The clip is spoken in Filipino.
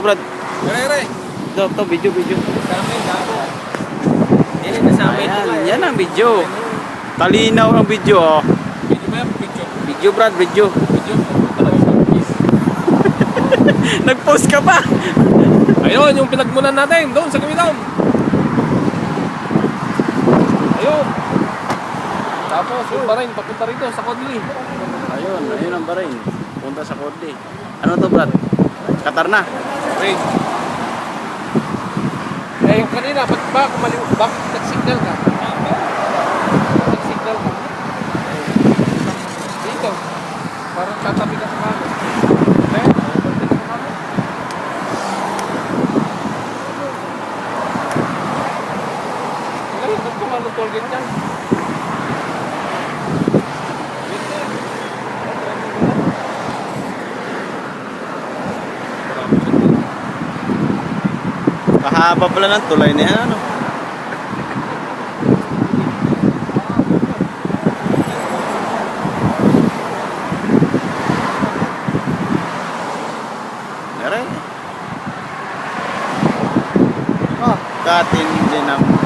Brad. Re. Ito, video. Sa amin, gago. Yan na sa amin. Yan ang video. Talinaw ang video, oh. Video ba yan? Video. Video, Brad, video. Video. Nag-post ka pa. Ayun, yung pinagmunan natin. Doon, sa kami doon. Ayun. Tapos, yung Bahrain, papunta rito sa Kodli. Ayun ang Bahrain. Punta sa Kodli. Ano to, Brad? Qatar na. Raid. Eh, yung kanina, bakit nag-signal ka? Nag-signal ka? Dito. Parang tatabi ka sa kanan. Eh, pwede ka sa kanan. Ngayon, ba't kumano tollgate yan? Kahaba pala ng tulay na yan, ano? Katindi naman.